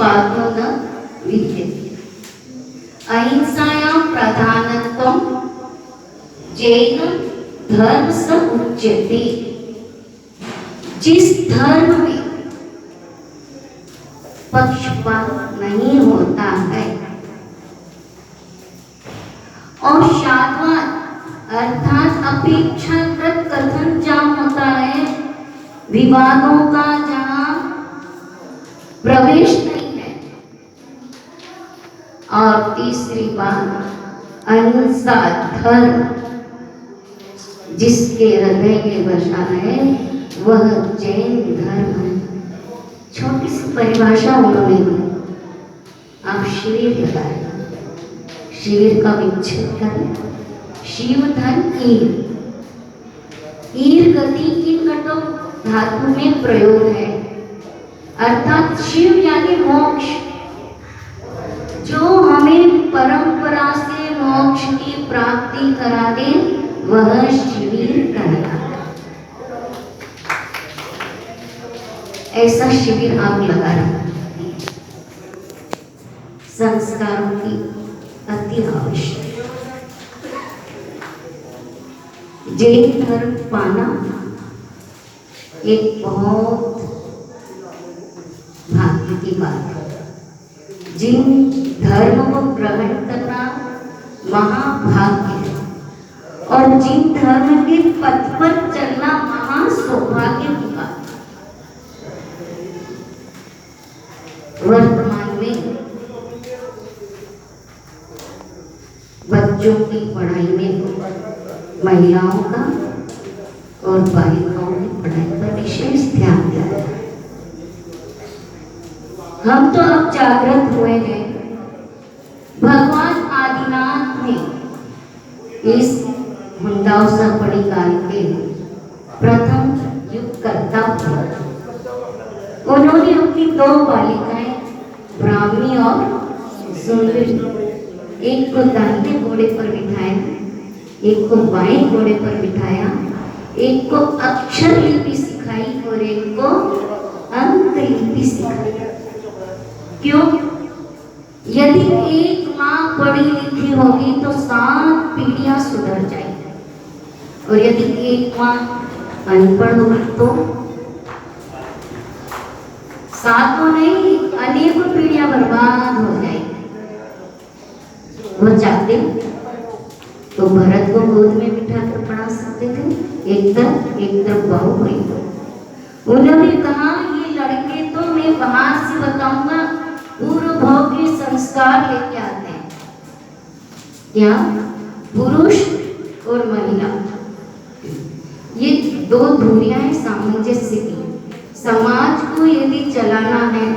पक्षपातो न विद्यते। अहिंसायां प्रधानत्वं जैन धर्म स उच्यते। जिस धर्म में पक्षपात नहीं होता है और शाद्वाद अर्थात अपेक्षाकृत कथन जहाँ होता है, विवादों का जहाँ प्रवेश नहीं है, और तीसरी बात अहिंसा धर्म जिसके हृदय में बसा है वह जैन धर्म है। छोटी सी परिभाषा उन्होंने दी। आप शिविर लगाए, शिविर का विच्छेद करें। शिव धन ईर, ईर गति की कटो धातु में प्रयोग है, अर्थात शिव यानी मोक्ष। जो हमें परंपरा से मोक्ष की प्राप्ति करा दे वह शिविर कहलाता है। ऐसा शिविर आप लगा रहे। संस्कारों की अति आवश्यक। जैन धर्म पाना एक बहुत भाग्य की बात है। जिन धर्म को ग्रहण करना महाभाग्य है और जिन धर्म के पथ पर चलना महासौभाग्य की बात है। वर्तमान में बच्चों की पढ़ाई में महिलाओं का और बालिकाओं की पढ़ाई पर विशेष ध्यान दिया जाता है। हम तो अब जागृत हुए हैं। भगवान आदिनाथ ने इस हुंडाउसा पड़ी काल के प्रथम युग करता हुआ उन्होंने अपनी दो बालिकाएं ब्राह्मणी और सुंदरी, एक को दाहिने घोड़े पर बिठाया, एक को बाएं घोड़े पर बिठाया, एक को अक्षर लिपि सिखाई और एक को अंक लिपि सिखाई। क्यों? यदि एक माँ पढ़ी लिखी होगी तो 7 पीढ़ियां सुधर जाएंगी, और यदि एक माँ अनपढ़ होगी तो 7 नहीं अनेकों पीढ़ियां बर्बाद हो जाएंगी। वो चाहते तो भरत को गोद में बिठा कर पढ़ा सकते थे, एक तरफ बहू हुई। उन्होंने कहा ये लड़के तो मैं बाहर से बताऊंगा, पूर्व भाव के संस्कार लेके आते हैं। क्या? पुरुष और महिला ये दो धुरियां हैं सामंजस्य की। समाज को यदि चलाना है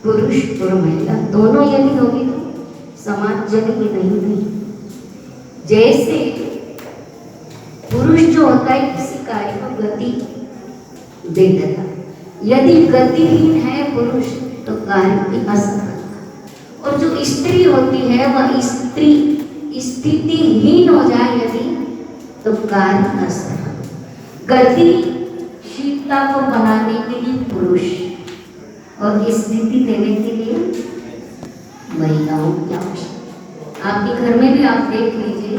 पुरुष और महिला दोनों यदि होगी तो समाज चलेगी नहीं। जैसे पुरुष जो होता है किसी कार्य को गति दे देता, यदि गतिहीन है पुरुष तो कार्य की असफलता, और जो स्त्री होती है वह स्त्री स्थितिहीन हो जाए यदि तो कार्य असफल। गतिशीलता को बनाने के लिए पुरुष और स्थिति देने के लिए महिलाओं की आवश्यकता। आपके घर में भी आप देख लीजिए,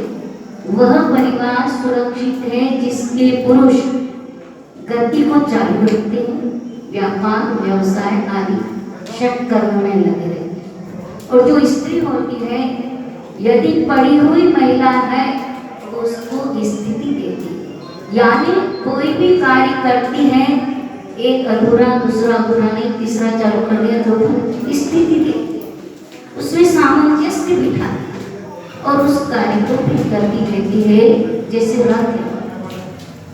वह परिवार सुरक्षित है जिसके पुरुष गति को चालू रखते हैं, व्यापार व्यवसाय आदि षट कर्म में लगे रहते हैं। और जो स्त्री होती है यदि पढ़ी हुई महिला है तो उसको स्थिति देती है, यानी कोई भी कार्य करती है एक अधूरा दूसरा अधूरा नहीं तीसरा चालू कर दिया तो स्थिति देती है, उसमें सामंजस्य बिठाती है और उस कार्य को भी गति देती है। जैसे रथ है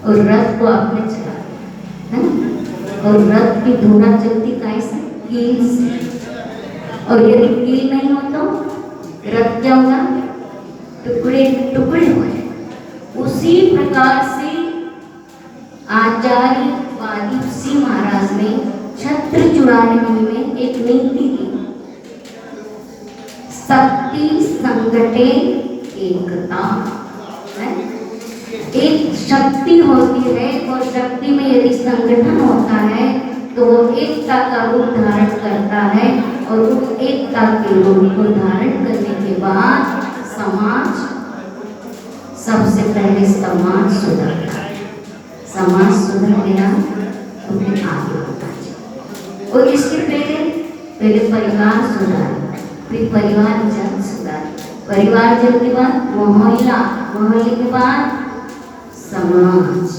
और रथ को आपने चला है ना, और रथ की धुना चलती कैसे? कील से, और यदि कील नहीं हो तो रथ क्या होगा? टुकड़े टुकड़े हो जाए। उसी प्रकार से आचार्य वादीसी महाराज ने छत्र चूड़ामणि में एक नीति दी, शक्ति संगठे एकता। एक शक्ति होती है और शक्ति में यदि संगठन होता है तो वो एकता का रूप धारण करता है। और उस एकता के रूप को धारण करने के बाद समाज सबसे पहले समाज सुधरता है। समाज सुधर गया तो फिर आगे होता है। और इसके पहले परिवार सुधारे, फिर परिवार जन सुधारे, परिवार जन के बाद मोहल्ला, मोहल्ले के बाद समाज,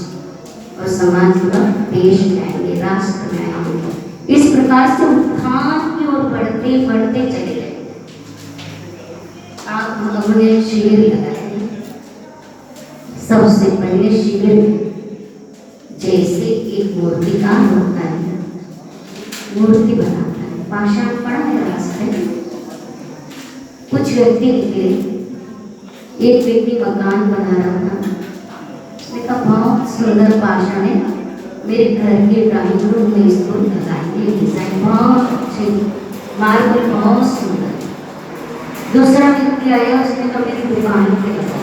और समाज के बाद देश लाएंगे, राष्ट्र लाएंगे। इस प्रकार से उत्थान की ओर बढ़ते बढ़ते चले गए। आप हमने शिविर लगाए, सबसे पहले शिविर जैसे एक मूर्तिकार होता है, मूर्ति बनाता है, पाषाण पड़ा है रास्ते में, कुछ व्यक्ति निकले, एक व्यक्ति मकान बना रहा था, उसने कहा बहुत सुंदर पाषाण है, मेरे घर के ड्राइंग रूम में इसको लगाएंगे, डिजाइन बहुत अच्छे, मार्बल बहुत सुंदर। दूसरा व्यक्ति आया, उसने कहा मेरी दुकान पे लगाओ।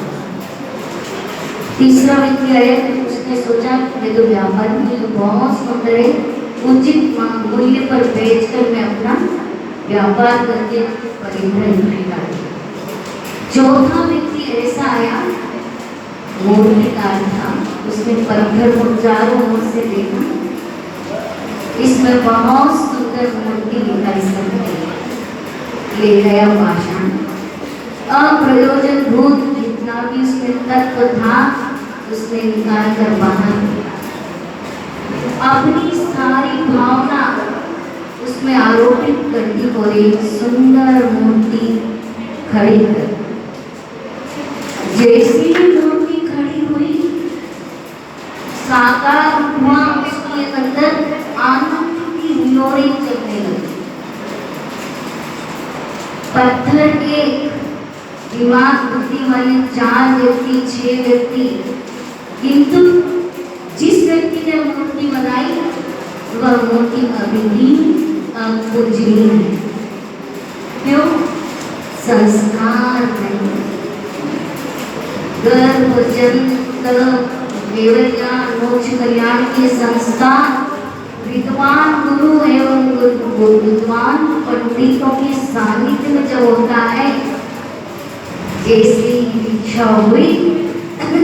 तीसरा व्यक्ति आया, उसने सोचा ये तो व्यापार में बहुत सुंदर है, उचित मूल्य पर बेचकर मैं अपना व्यापार करके परिग्रह निकाल। चौथा व्यक्ति ऐसा आया, मूर्तिकार था, उसने पत्थर को चारों ओर से देखा, इसमें बहुत सुंदर मूर्ति दिखाई सकती है, ले गया पाषाण, अप्रयोजन भूत जितना भी उसमें तत्व था उसने निकाल कर बाहर दिया, अपनी सारी भावना उसमें आरोपित करती और एक सुंदर मूर्ति खड़ी कर, जैसी मूर्ति खड़ी हुई साकार हुआ, उसके अंदर आनंद की हिलोरें चलने लगी। पत्थर के दिमाग बुद्धि वाले 4 व्यक्ति 6 व्यक्ति, किंतु जिस व्यक्ति ने मूर्ति बनाई वह मूर्ति अभी भी पूजनीय है। क्यों? संस्कार नहीं, गर्भ जन्म केवल ज्ञान मोक्ष कल्याण के संस्कार विद्वान गुरु एवं विद्वान पंडितों के सानिध्य में जब होता है, जैसी दीक्षा हुई,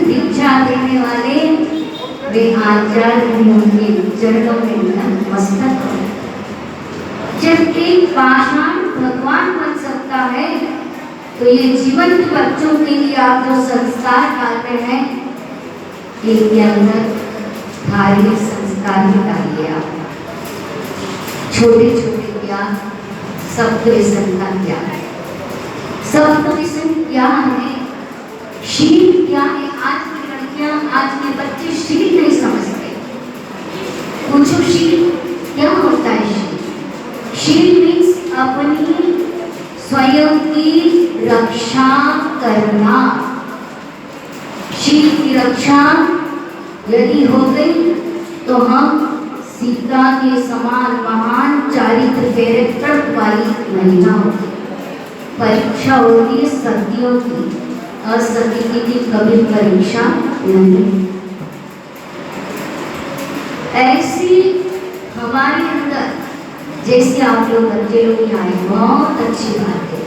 दीक्षा देने वाले वे आचार्य होंगे, चरणों में नतमस्तक हो। जब एक पाषाण भगवान बन सकता है तो ये जीवंत बच्चों के लिए आप जो संस्कार डालते हैं, इनके अंदर धार्मिक संस्कार भी डालिए। आप छोटे छोटे ज्ञान, शब्द व्यसन का ज्ञान, शब्द व्यसन क्या है, शील क्या है। आज की लड़कियां, आज के बच्चे शील नहीं समझते। पूछो शील क्या होता है? शील मीन्स अपनी स्वयं की रक्षा करना। शील की रक्षा यदि हो गई तो हम सीता के समान महान चारित्र कैरेक्टर वाली महिला होगी। परीक्षा होती है सतियों की, असती की कभी परीक्षा नहीं। ऐसी हमारे अंदर, जैसे आप लोग बच्चे लोग यहाँ आए, बहुत अच्छी बात है।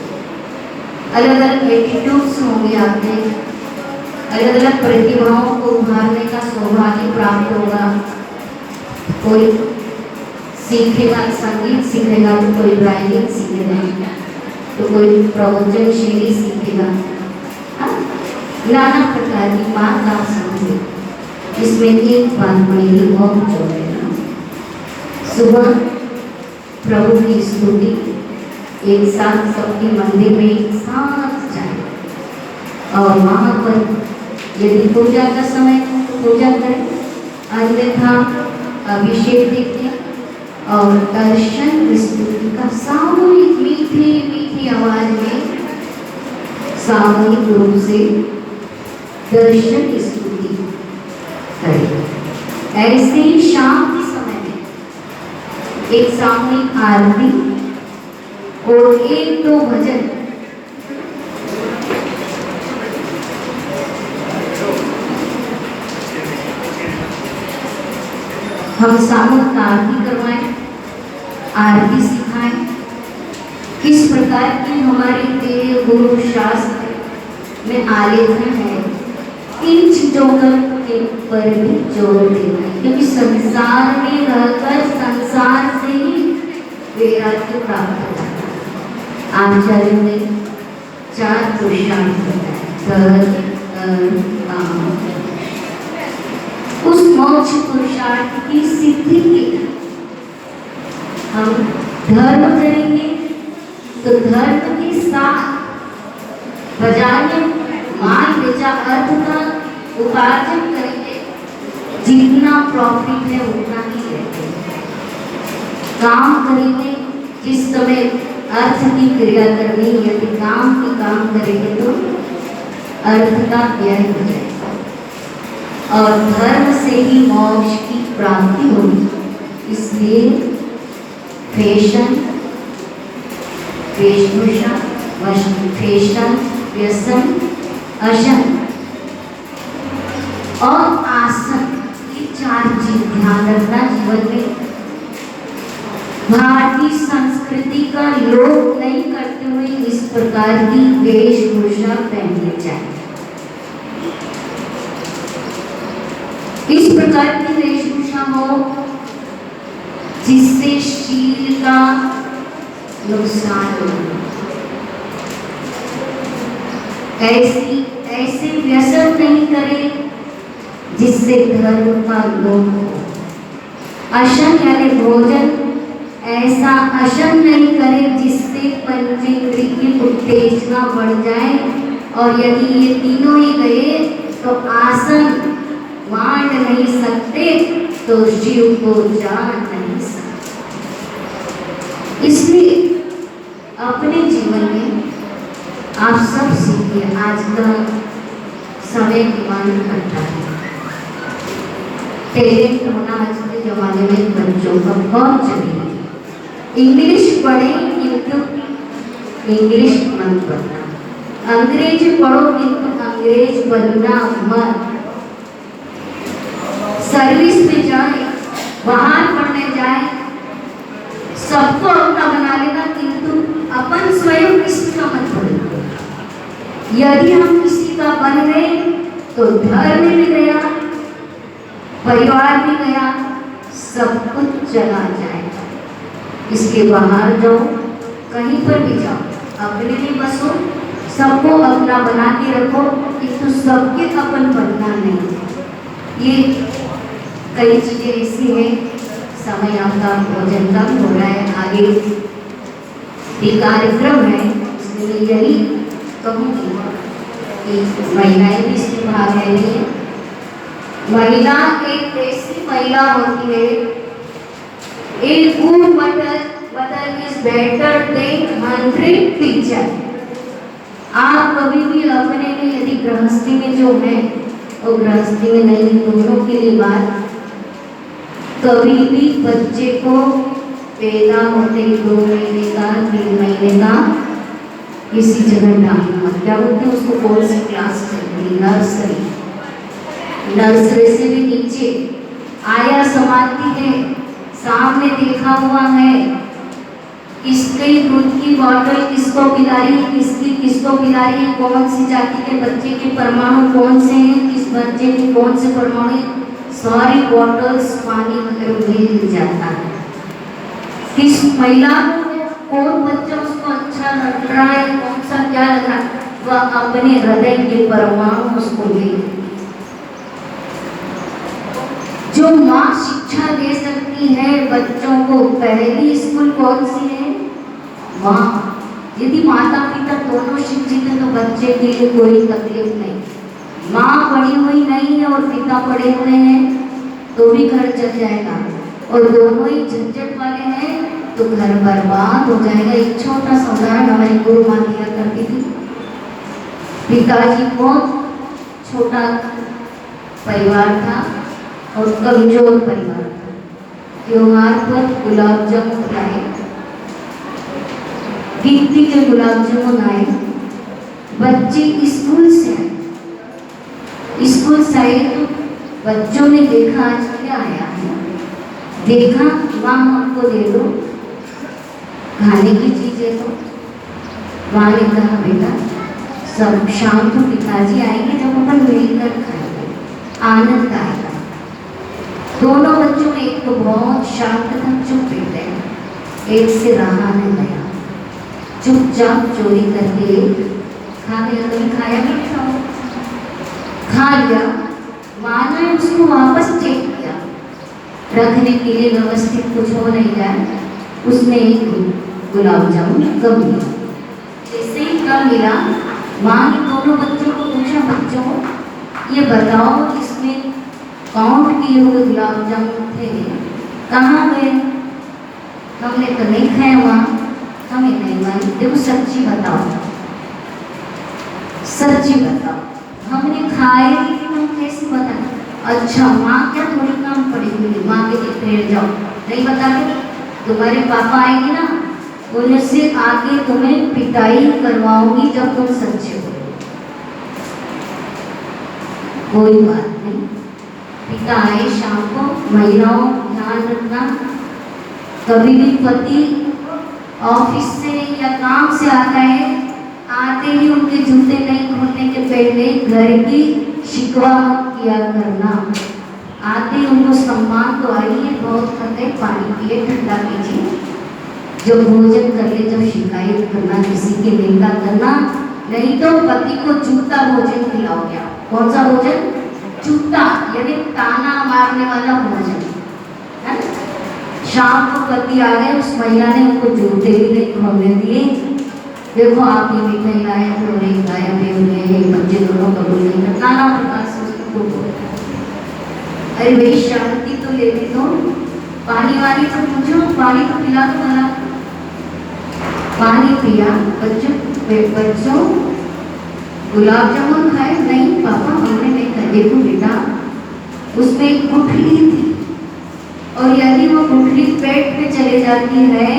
अलग अलग एटीट्यूड्स होंगे, आपने अलग अलग प्रतिभाओं को उभारने का सौभाग्य प्राप्त होगा। कोई सीखेगा, संगीत सीखेगा, तो कोई ड्राइविंग सीखेगा, तो कोई प्रवचन शैली सीखेगा। नाना प्रकार की बात आप समझे। इसमें एक बात मेरी बहुत जोर देना, सुबह प्रभु की स्तुति एक साथ सबके मंदिर में एक साथ जाए, और वहाँ पर यदि पूजा का समय है तो पूजा करें, अन्यथा अभिषेक देखें और दर्शन स्तुति का सामूहिक मीठी मीठी आवाज में सामूहिक रूप से दर्शन स्तुति करें। ऐसे ही शाम के समय में एक सामूहिक आरती और 1-2 भजन। हम सामूहिक आरती करवाएं, आरती सिखाएं, इस प्रकार की हमारे वेद गुरु शास्त्र में आलेखन है। इन चीजों के पर भी जोर देना है, क्योंकि संसार में रहकर संसार से ही वैराग्य प्राप्त होता है। आचार्य ने 4 पुरुषार्थ बताए, उस मोक्ष पुरुषार्थ की सिद्धि के लिए हम धर्म करेंगे, तो धर्म के साथ बाजार में माल बेचा अर्थ का उपार्जन करेंगे, जितना प्रॉफिट है उतना ही रहेगा। काम करेंगे, जिस समय अर्थ की क्रिया करनी, यदि काम की काम करेंगे तो अर्थ का व्यय हो जाएगा और धर्म से ही मोक्ष की प्राप्ति होगी। इसलिए फैशन, वेशभूषा, फैशन, व्यसन, अशन और आसन, ये 4 चीज ध्यान रखना जीवन में। भारतीय संस्कृति का लोप नहीं करते हुए इस प्रकार की वेशभूषा पहननी चाहिए। इस प्रकार की वेशभूषा हो जिससे शील का नुकसान हो। ऐसे व्यसन नहीं करे जिससे धर्म का लोप हो। अशन यानी भोजन, ऐसा अशन नहीं करे जिससे पंचेंद्रिय की उत्तेजना बढ़ जाए, और यदि ये तीनों ही गए तो आसन बांट नहीं सकते तो शिव को जान नहीं सकते। इसलिए अपने जीवन में आप सब सीखिए। आज का समय डिमांड करता है, टैलेंट होना आज के जमाने में बच्चों का बहुत जरूरी है। इंग्लिश पढ़े किंतु इंग्लिश मत पढ़ना, अंग्रेजी पढ़ो किंतु अंग्रेज बनना मत। सर्विस में जाए, बाहर पढ़ने जाए, सबको अपना बना लेना, किंतु अपन स्वयं किसी का मत बने। यदि हम किसी का बन गए तो धर्म भी गया, परिवार भी गया, सब कुछ चला जाएगा। इसके बाहर जाओ, कहीं पर भी जाओ, अपने में बसो, सबको अपना बना के रखो, किंतु सबके अपन बनना नहीं। ये कई चीजें ऐसी हैं। समय आपका भोजन का हो रहा है, आगे एक कार्यक्रम है, इसलिए यही कहूँगी कि महिलाएं भी इसमें भाग ले रही है। महिला एक ऐसी महिला होती है, एक good mother is better than 100 teacher. आप कभी भी अपने में, यदि गृहस्थी में जो है और गृहस्थी में नहीं, दोनों के लिए बात, कभी भी बच्चे को पैदा होते 2 महीने का, 3 महीने का किसी जगह डालना मत। क्या बोलते हैं उसको, कौन सी क्लास चलती, नर्सरी। नर्सरी से भी नीचे आया समाती है, सामने देखा हुआ है, किसके दूध की बोतल किसको पिला रही है, किसको पिला रही है, कौन सी जाति के बच्चे के परमाणु कौन से हैं, किस बच्चे के कौन से परमाणु, सारी बॉटल्स पानी वगैरह मिल जाता है। किस महिला कौन बच्चा उसको अच्छा लग रहा है, कौन सा क्या लग रहा है, वह अपने हृदय के परमाणु उसको ले। जो माँ शिक्षा दे सकती है बच्चों को, पहली स्कूल कौन सी है, माँ। यदि माता पिता दोनों शिक्षित हैं तो बच्चे के लिए कोई तकलीफ नहीं। माँ पढ़ी हुई नहीं है और पिता पढ़े हुए हैं तो भी घर चल जाएगा, और दोनों ही झंझट वाले हैं तो घर बर्बाद हो जाएगा। एक छोटा सा उदाहरण हमारी गुरु माँ दिया करती थी। पिताजी को छोटा परिवार था और कमजोर परिवार था। त्योहार पर गुलाब जामुन लाए, गिनती के गुलाब जामुन आए, बच्चे स्कूल से आए, स्कूल से आए तो बच्चों ने देखा आज क्या आया है, देखा माँ हमको दे दो खाने की चीजें, तो माँ ने कहा बेटा सब शाम को पिताजी आएंगे जब अपन मिलकर खाएंगे, आनंद आएगा। दोनों बच्चों में एक तो बहुत शांत था, चुप बैठे, एक से रहा नहीं गया, चुपचाप चोरी करके खा गया। कभी खाया भी नहीं था, खा लिया। माँ ने उसको वापस चेक किया, रखने के लिए व्यवस्थित कुछ हो नहीं जाए, उसने एक गुलाब जामुन कम लिया। जैसे ही कम मिला, माँ ने दोनों बच्चों को पूछा, बच्चों ये बताओ इसमें काउंट किए हुए गुलाब जामुन थे, कहाँ गए? हमने तो नहीं खाया माँ, हमें नहीं मालूम। देखो सच्ची बताओ, सच्ची बताओ, हमने खाए ही हम कैसे बताएं? अच्छा माँ क्या थोड़ी काम पड़ी हुई, माँ के ठहर जाओ, नहीं बताते तुम्हारे पापा आएंगे ना, उनसे आगे तुम्हें पिटाई करवाऊंगी जब तुम सच्चे हो। कोई बात नहीं, पिता आए शाम को। महिलाओं ध्यान रखना, कभी भी पति ऑफिस से या काम से आता है, आते ही उनके जूते नहीं खोलने के पहले घर की शिकवा मत किया करना। आते ही उनको सम्मान तो आइए, बहुत थके, पानी पिए, ठंडा कीजिए, जब भोजन कर ले जब शिकायत करना, किसी की निंदा करना, नहीं तो पति को जूता भोजन खिलाओगे। कौन सा भोजन? जूता, यानी ताना मारने वाला भोजन। शाम को पति आ गए, उस महिला ने उनको जूते भी नहीं खोलने दिए। देखो आप ये मिठाई लाए थे और एक गायब है, बच्चे दोनों कबूल नहीं कर, नाना प्रकार से उसको बोलता। अरे भाई शांति तो लेने दो, पानी वानी तो पूछो, पानी तो पिला दो भला। पानी पिया, बच्चों गुलाब जामुन खाए? नहीं पापा हमने नहीं खाए। देखो बेटा उसमें एक गुठली थी, और यदि वो गुठली पेट में चले जाती है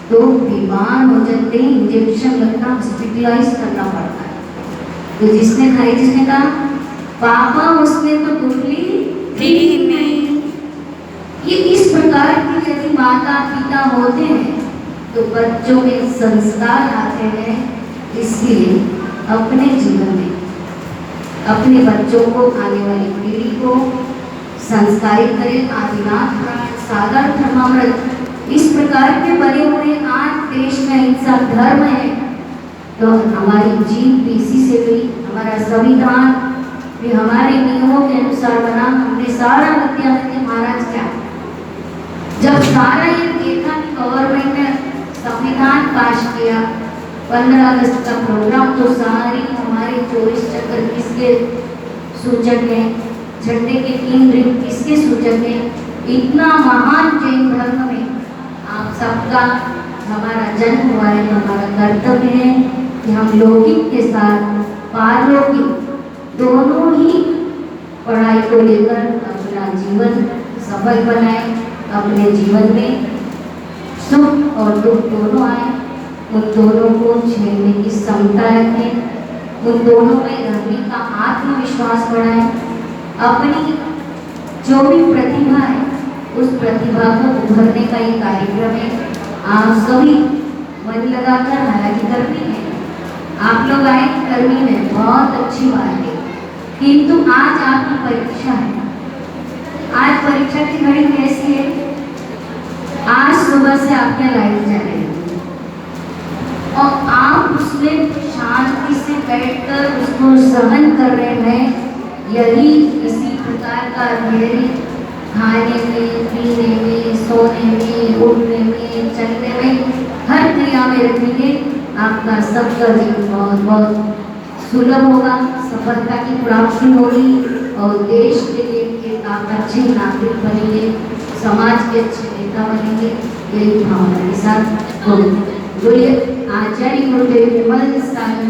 तो बीमार हो जाते हैं, इंजेक्शन लगना, हॉस्पिटलाइज करना पड़ता है। तो जिसने खाई, जिसने कहा पापा उसमें तो गुठली थी नहीं। ये इस प्रकार की यदि माता पिता होते हैं तो बच्चों में संस्कार आते हैं। इसलिए अपने जीवन में अपने बच्चों को, आने वाली पीढ़ी को संस्कारित करें। आदिनाथ सागर धर्मामृत इस प्रकार के बने हुए आज देश में अहिंसा धर्म है, तो हमारी जीत भी इसी से हुई। हमारा संविधान भी हमारे नियमों के अनुसार बना। हमने सारा विद्यार्थी महाराज क्या, जब सारा ये देखा कि गवर्नमेंट ने संविधान पास किया, 15 अगस्त का प्रोग्राम तो सारी हमारे 24 चक्र किसके सूचक है, झंडे के 3 रिंग किसके सूचक है। इतना महान जैन धर्म में आप सबका हमारा जन्म हुआ है, तो हमारा कर्तव्य है कि हम लौकिक के साथ पारलौकिक दोनों ही पढ़ाई को लेकर अपना जीवन सफल बनाए, अपने जीवन में सुख और दुख दोनों आए, उन दोनों को झेलने की क्षमता रखें, उन दोनों में रहने का आत्मविश्वास बढ़ाएं। अपनी जो भी प्रतिभा है उस प्रतिभा को उभरने का ये कार्यक्रम है। आप सभी मन लगाकर, हालांकि गर्मी है, आप लोग आए गर्मी में, बहुत अच्छी बात है, किंतु आज आपकी परीक्षा है। आज परीक्षा की घड़ी कैसी है? आज सुबह से आपके लाइट जा रही है और आप उसमें शांति से बैठकर उसको सहन कर रहे हैं। यदि इसी प्रकार का धैर्य खाने में, पीने में, सोने में, उठने में, चलने में, हर क्रिया में रखेंगे, आपका सबका जीवन बहुत बहुत सुलभ होगा, सफलता की प्राप्ति होगी और देश के लिए आप अच्छे नागरिक बनेंगे, समाज के अच्छे नेता बनेंगे। यही भावना के साथ बोलिए आचार्य गुरुदेव विमल सागर